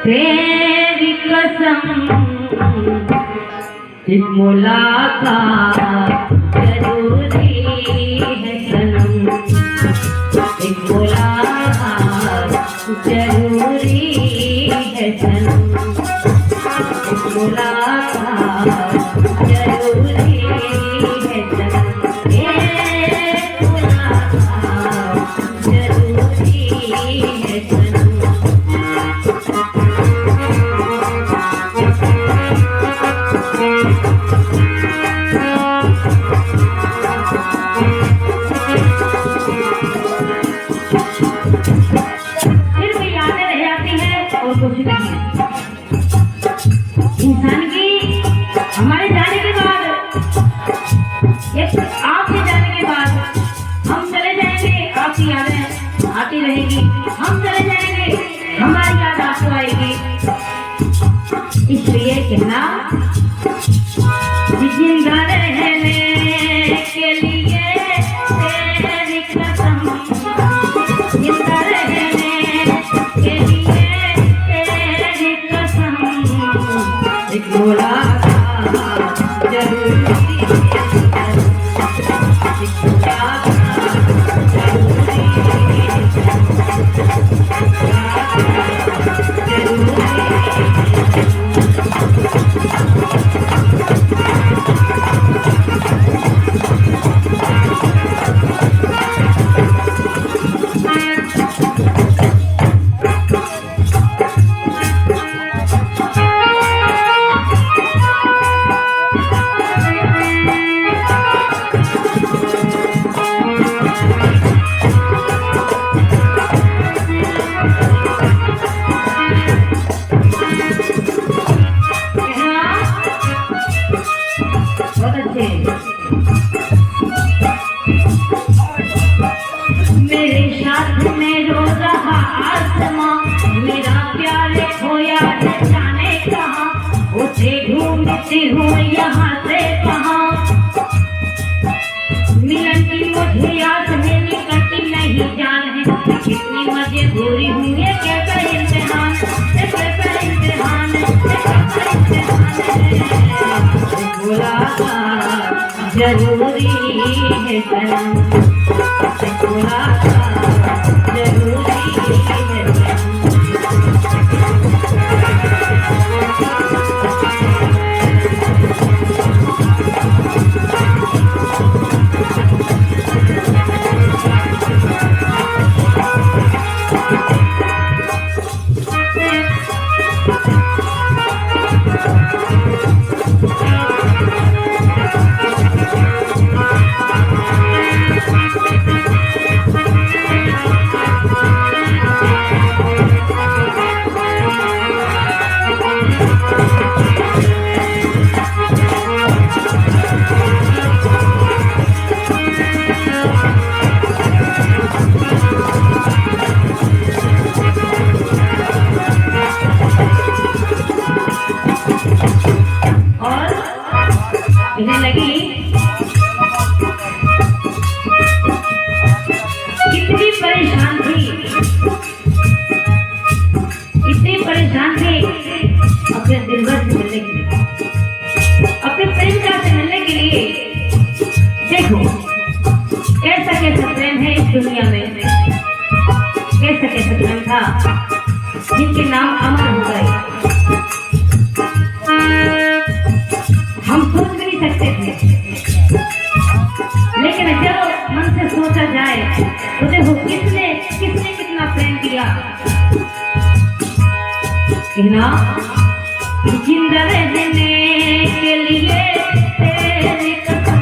तेरी कसम एक मुलाकात जरूरी है सनम, एक मुलाकात जरूरी है सनम, एक मुलाकात जरूरी है सनम, एक मुलाकात जरूरी है सनम। इंसान की हमारे जाने के बाद, आपके जाने के बाद हम चले जाएंगे, आपकी यादें आती रहेगी, हम चले जाएंगे, हमारी याद आपको आएगी। इसलिए कहना जिंदा रहने के लिए तेरी कसम, जिंदा रहने के लिए तेरी कसम, एक मुलाकात जरूरी है, एक मुलाकात जरूरी मेरे साथ में रो रहा आसमां, मेरा प्यार खोया जाने कहाँ, उसे ढूंढती हूँ यहाँ से कहाँ, मिलन की मुझे याद है निकलती नहीं जान है, कितनी मजबूरी हूँ ये कैसा इम्तिहान, ये कैसा इम्तिहान, ये कैसा इम्तिहान है। मुलाकात जरूरी है सनम, मुलाकात जरूरी है सनम। लगी कितनी परेशान थी, कितनी परेशान थी अपने दिलबर से मिलने के लिए, अपने प्रेमिका से मिलने के लिए। देखो कैसा कैसा प्रेम है इस दुनिया में, कैसा कैसा प्रेम था जिनके नाम अमर हो गए। हम सोच भी नहीं सकते थे, लेकिन जब मन से सोचा जाए तो देखो किसने किसने कितना प्रेम किया। कहना जिंदा रहने के लिए तेरी कसम,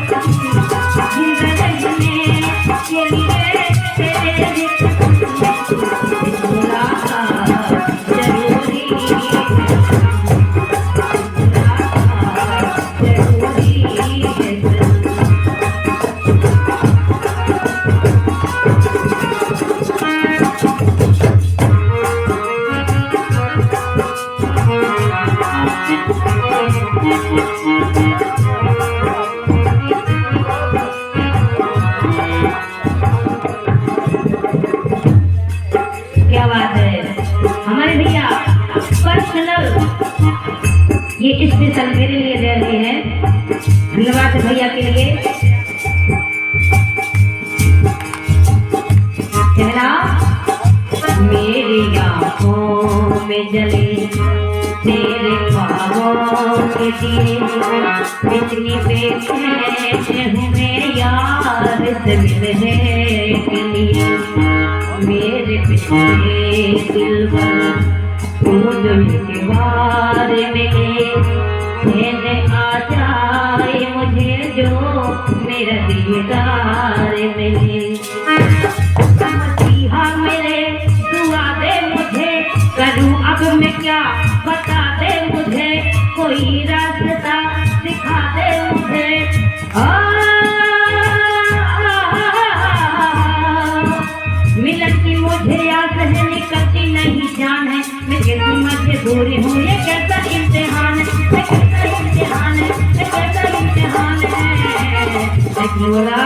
जिंदा रहने के लिए तेरी कसम, मुलाकात जरूरी है, क्या बात है हमारे भैया। पर्सनल ये स्पेशल मेरे लिए दे रहे हैं। धन्यवाद भैया के लिए। कहना मेरी आँखों में जले तेरे ख्वाबों के दिए, इतनी बेचैन हूँ मैं यार से मिलने के लिए। मेरे पिछले दिल पर तू जो के बार मिले, कहने आ जाए मुझे जो मेरा दीदार मिले। मसीहा मेरे दुआ दे मुझे, करूँ अब मैं क्या बता दे मुझे, कोई रास्ता दिखा दे मुझे। मिलन की मुझे आस है निकलती नहीं जान है, मैं कैसी मजबूरी हूँ ये कैसा इम्तिहान है, ये कैसा इम्तिहान है, ये कैसा इम्तिहान है। बोला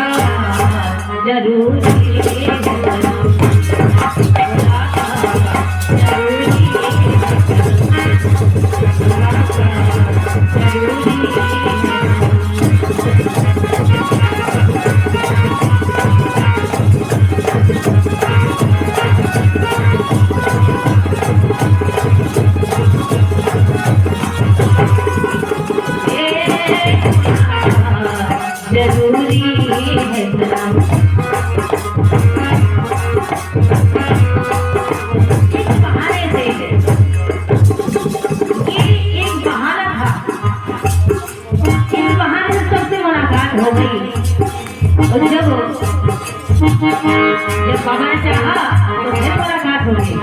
जरूरी जरूरी है सलाम। इस बहाने से ये एक बहाना था, इस बहाने से सबसे मुलाकात हो गई। और जब बाबा ने चाहा तो फिर मुलाकात हो गई।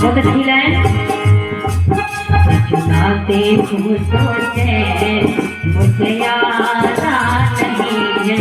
बहुत अच्छी लाइन। चुनाते तुम सोचे मुझे याद नहीं है,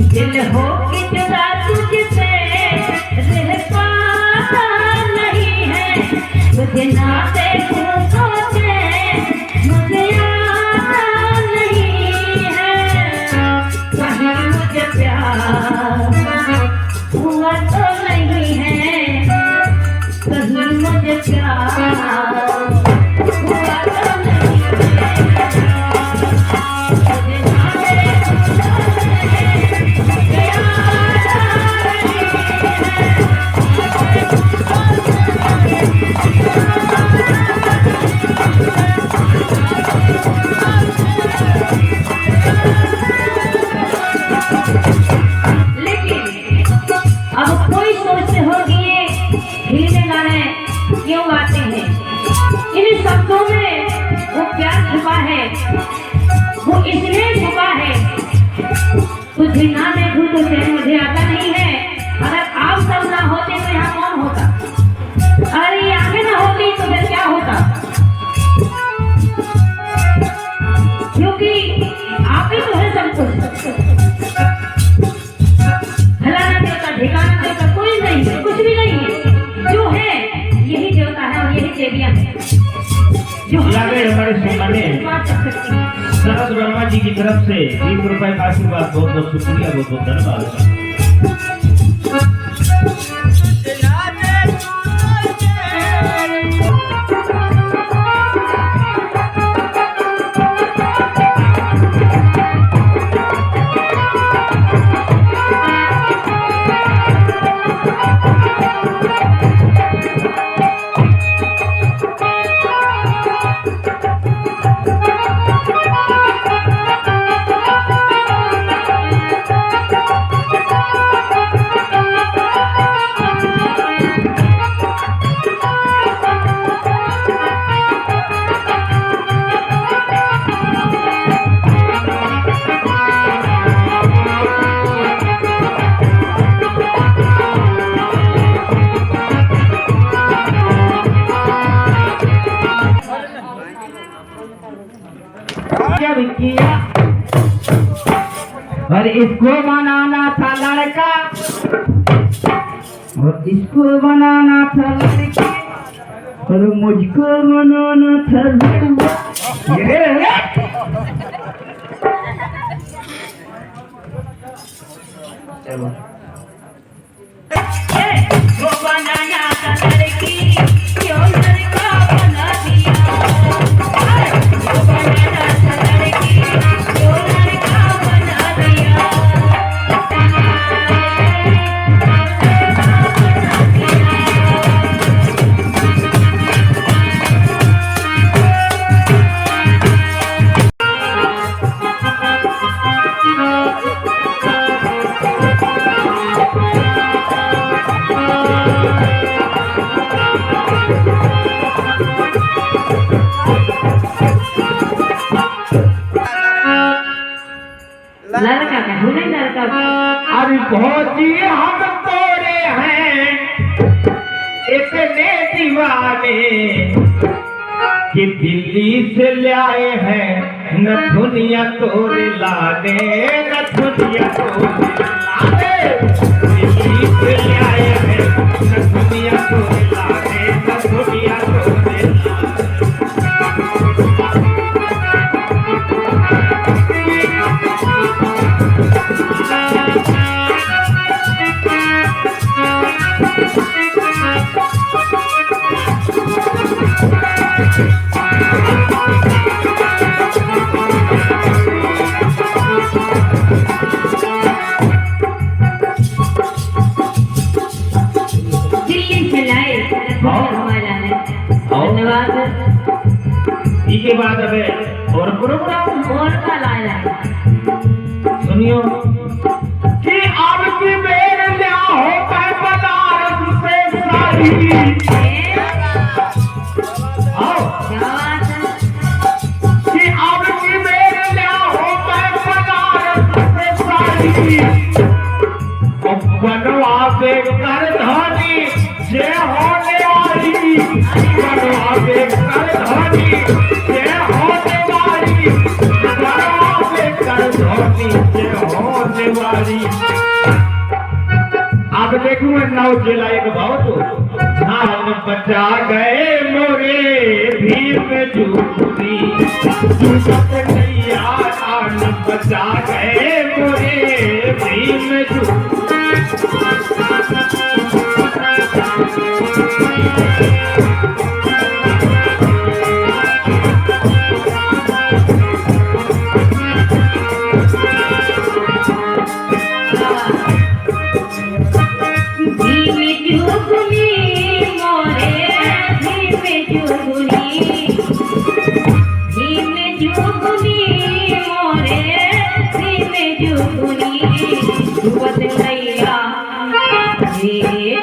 दिल हो कि जुदा तुझसे रह पाता नहीं है, तुझे ना देखूं सोचे मुझे आता नहीं है। कहीं मुझे प्यार हुआ तो नहीं है, कहीं मुझे प्यार हुआ तो नहीं है। क्यों गाते हैं? इन शब्दों में वो प्यार छुपा है, वो इसलिए छुपा है। तुझे ना देखूं तो चैन मुझे आता नहीं है। अगर आप सब ना होते तो यहाँ कौन होता? अगर ये आंखें ना होती तो फिर क्या होता? क्योंकि आप ही तो है सब कुछ। फलाना देवता, ठिकाना देवता कोई नहीं है, कुछ भी नहीं है। जो है यही यादें हमारे सुनाने शरद वर्मा जी की तरफ से 20 रुपए का आशीर्वाद, बहुत बहुत शुक्रिया, बहुत बहुत धन्यवाद। किया और इसको बनाना था लड़का और इसको बनाना था लड़की और मुझको बनाना था लड़का। चलो बनाना था लड़की क्यों लड़का बना दिया, बनाना था लड़की क्यों लड़का बना दिया। लड़का का हुने लड़का अरे भौजी हम तोरे हैं इतने दीवाने कि दिल्ली से ले आए हैं न दुनिया तोरे लाने, न दुनिया तोरे लाने, दिल्ली से ले आए हैं न दुनिया तोरे लाने, न दुनिया तोरे लाने। के बाद अबे और प्रोग्राम और का लाया सुनियो कि अब की बेर लिया होता है बनारस से साड़ी। आओ कि अब की बेर लिया होता है बनारस से साड़ी, बनवा के कर धानी जे होने वाली, बनवा के कर धानी जे होने वाली, बनवा के कर धानी जे होने वाली। अब देखूं नौ जिला एक बहुत धान बचा गए मोरे भीम जूरी, जुगत नैया धान बचा गए मोरे भीम जूरी।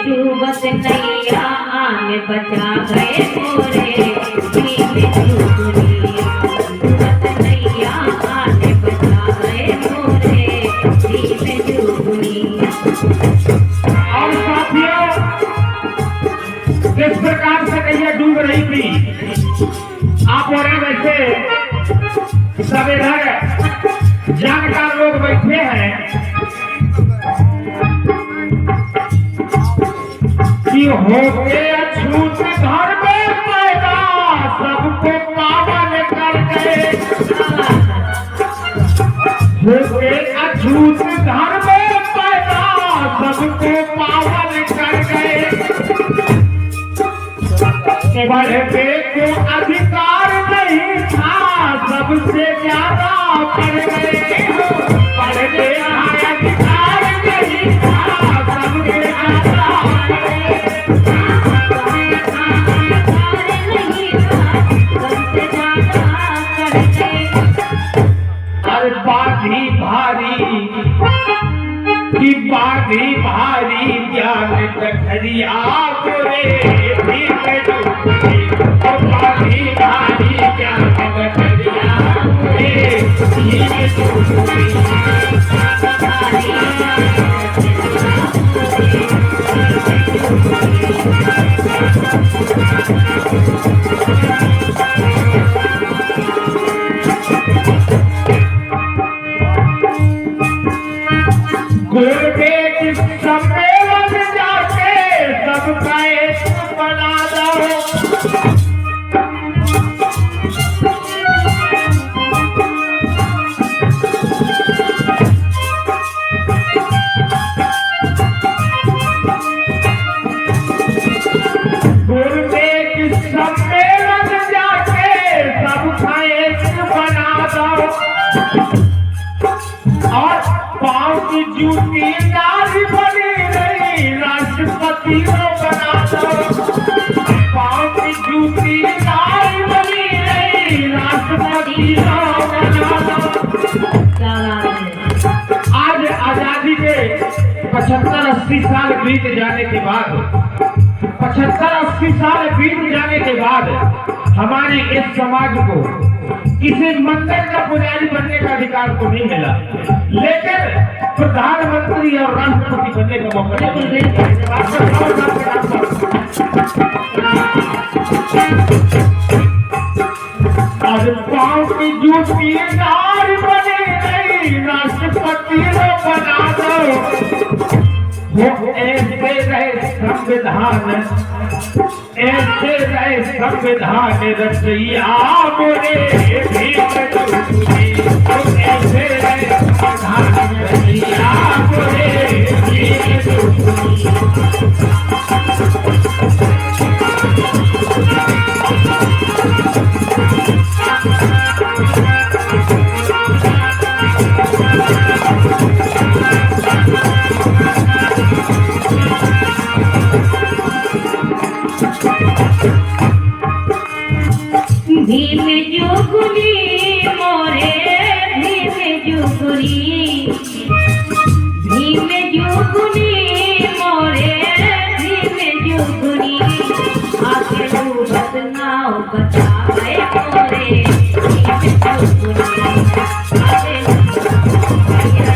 डूबत नैया आने बचा गए मोरे डूबत नैया आने बचा गए मोरे और साथियों जिस प्रकार से नैया डूब रही थी, आप और वैसे सब इधर जानकार लोग बैठे हैं कि होके अछूत घर में पैदा सबको उस घर में पैदा सबको पावन कर गए। पढ़ने को अधिकार नहीं था, सबसे ज्यादा पढ़ गए। पढ़ने का अधिकार नहीं था, सबसे ज्यादा पढ़ गए। अरे बाधी भारी की बाधी भारी ज्ञान कठरिया गोरे बाधी भारी ज्ञान कठरिया गुरुदेव के सम्मेलन जाके सबका एक बना दो। गुरुदेव के सम्मेलन जाके सबका एक बना दो। और पाँव की जूती नारी बनी नहीं, राष्ट्रपति को बना दो। पाँव की जूती नारी बनी नहीं, राष्ट्रपति को बना दो। आज आजादी के 75-80 साल बीत जाने के बाद 75-80 साल बीत जाने के बाद हमारे इस समाज को किसी मंदिर का पुजारी बनने का अधिकार तो नहीं मिला, लेकिन प्रधानमंत्री और राष्ट्रपति बनने का मौका आज पाँव की जूती नारी बनी नहीं, राष्ट्रपति को बना दो। वो ऐसे रहे संविधान, ऐसे रहे संविधान रचैया बोले ऐसे रहे संविधान रचैया बोले। भीम जुगुली मोरे भीम जुगुली, भीम जुगुली मोरे भीम जुगुली। आके डूबत नाव बचावे मोरे भीम जुगुली। आके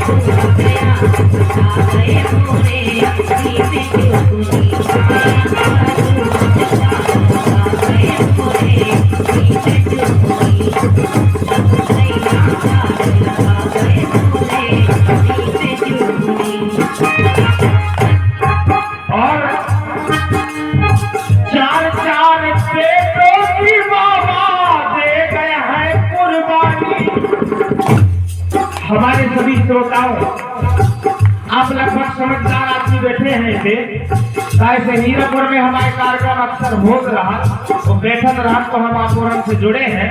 डूबत नाव बचावे मोरे भीम जुगुली। और 4-4 बेटों की बाबा दे गए हैं कुर्बानी। हमारे सभी श्रोताओं, आप लगभग समझदार आदमी बैठे हैं इसे कैसे हीरापुर में हमारे कार्यक्रम अक्सर हो रहा, वो बैठक रहा तो हम आपुरम से जुड़े हैं।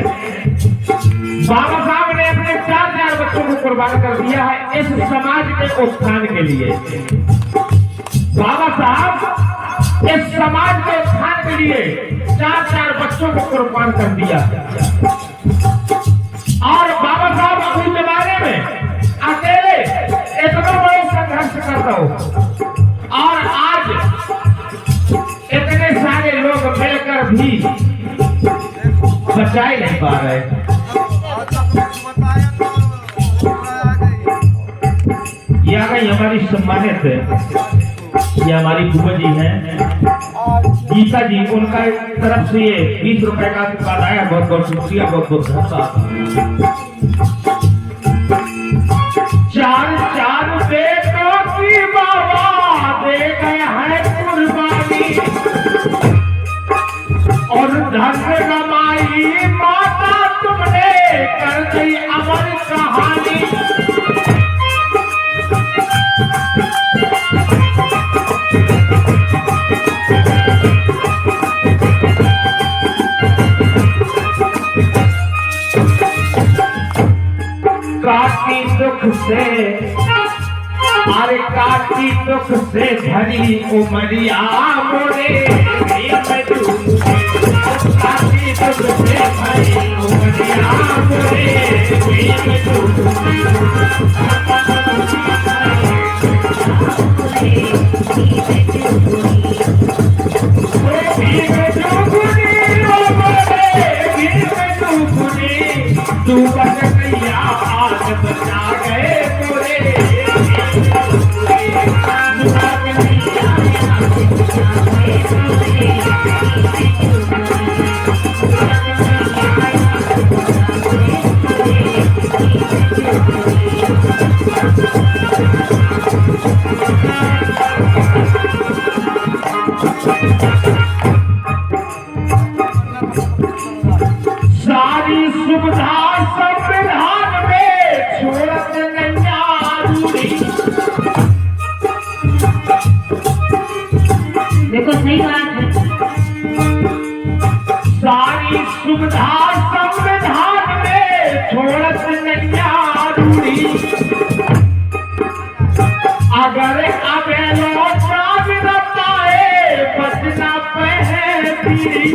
बाबा साहब ने अपने 4-4 बच्चों को कुर्बान कर दिया है इस समाज के उत्थान के लिए। बाबा साहब इस समाज के उत्थान के लिए 4-4 बच्चों को कुर्बान कर दिया। और बाबा साहब अपने जमाने में अकेले इतना बड़ा संघर्ष करता हो, और आज इतने सारे लोग मिलकर भी बचा ही नहीं पा रहे। ये आ गई हमारी सम्मानित, ये हमारी बुआ जी हैं गीता जी, उनका तरफ से ये 20 रुपए का आशीर्वाद आया। बहुत बहुत शुक्रिया, बहुत बहुत धन्यवाद। 4-4 बेटों की बाबा दे गए हैं कुर्बानी। और धन कमाई माता तुमने कर दी अमर कहानी। दुख से, अरे काटी दुख से भरी उमरिया मोरे भीम डूबे, काटी दुख से भरी उमरिया मोरे भीम तू बच गया आज बचा गए मोरे सारी सुविधा संविधान में छोड़त नैया रूढ़ी। देखो सही बात है। सारी सुविधा संविधान में छोड़त नैया रूढ़ी। अगर अबे लौटा भी न पाए बचना पे है पीढ़ी।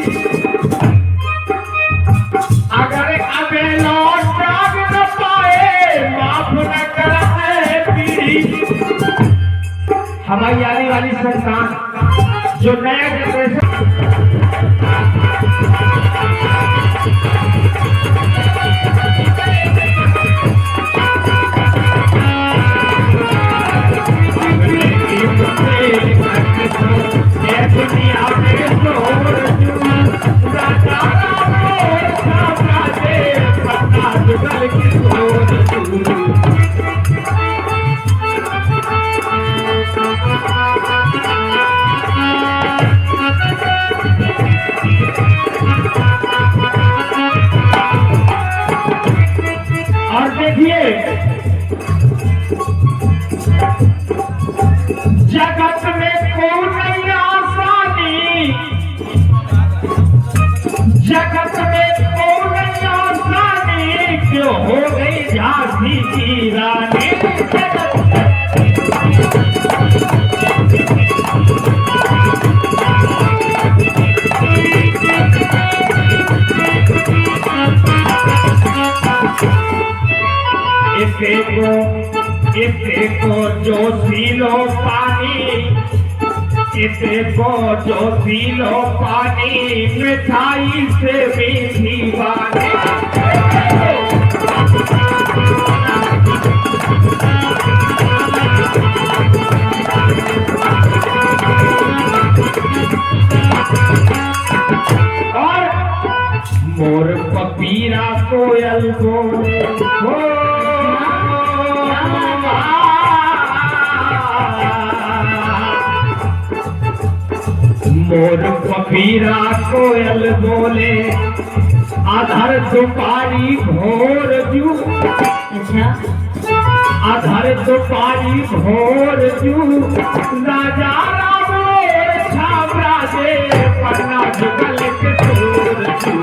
अगर अबे लौटा भी न पाए माफ न करे पीढ़ी। हमारी आने वाली संतान जो नया जनरेशन और देखिए जगत में कोई नहीं आसानी, जगत में कोई नहीं आसानी क्यों हो गई झांसी की रानी। इसे को जो पीलो पानी, इसे को जो पीलो पानी मिठाई से मीठी वाणी। और मोर पपीरा कोयल बोले हो मोर पपीरा कोयल बोले आधर दुपारी भोर जू। अच्छा आधर दुपारी भोर जू राजा राम छावरा दे पन्ना जुगल के तोर जू।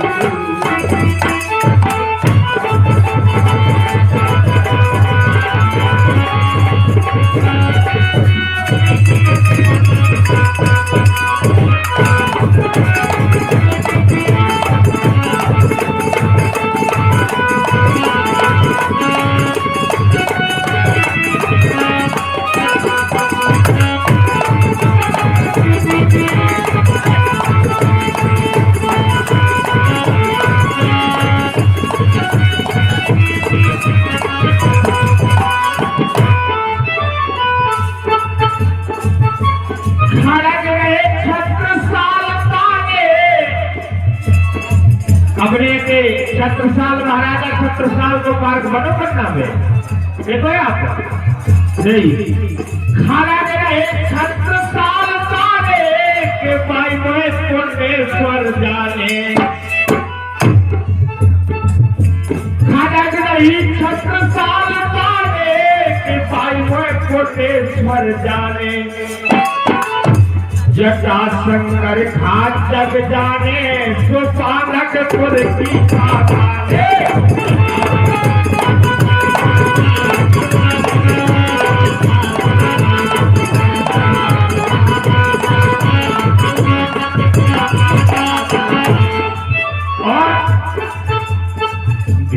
अपने के छत्रसाल महाराजा छत्रसाल को पार्क बनो पटना में देखो आप नहीं खाना एक छत्रसाल तारे के भाई मोहे कोटेश्वर जाने। खाना नहीं छत्रसाल तारे के भाई मोहे कोटेश्वर जाने। जटा शंकर खाट जग जाने सुपानक पुर की खाने।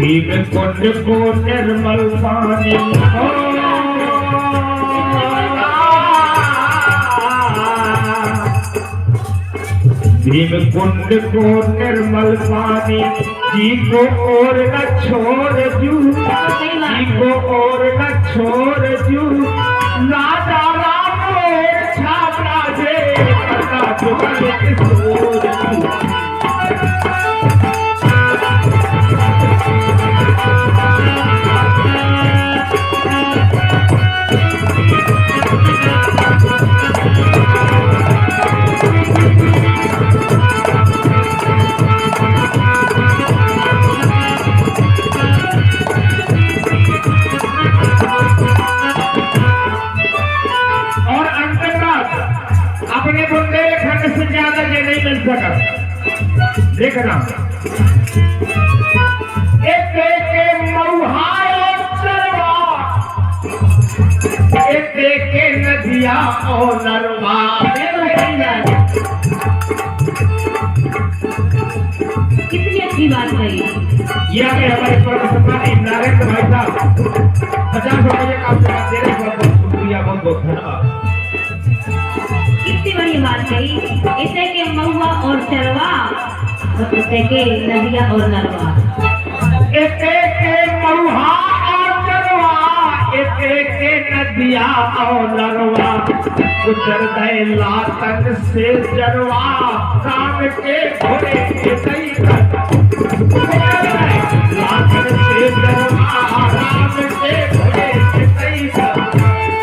भीम कुंड को निर्मल पानी हो, भीम कुंड को निर्मल पानी, जी को और न छोड़ जू, जी को और न छोड़ जू, राजा राम और छापरा जे कथा जुगल किशोर जू। अपने बुंदेलखंड से ज्यादा ये नहीं मिल सका। देखना एक एक मऊहा और चरवा, एक एक नदिया और नरवा। कितनी अच्छी बात कही। यह हमारे सम्मानित नारायण भाई साहब 50 रुपये का आपसे दे रहे, बहुत बहुत शुक्रिया, बहुत बहुत धन्यवाद। कितनी बड़ी बात कही। इसे के महुआ और चरवा, इसे के नदिया और नरवा। इसे के महुआ और चरवा, इसे के नदिया और नरवा, गुजर गए लातन से जरवा, काम के घोड़े के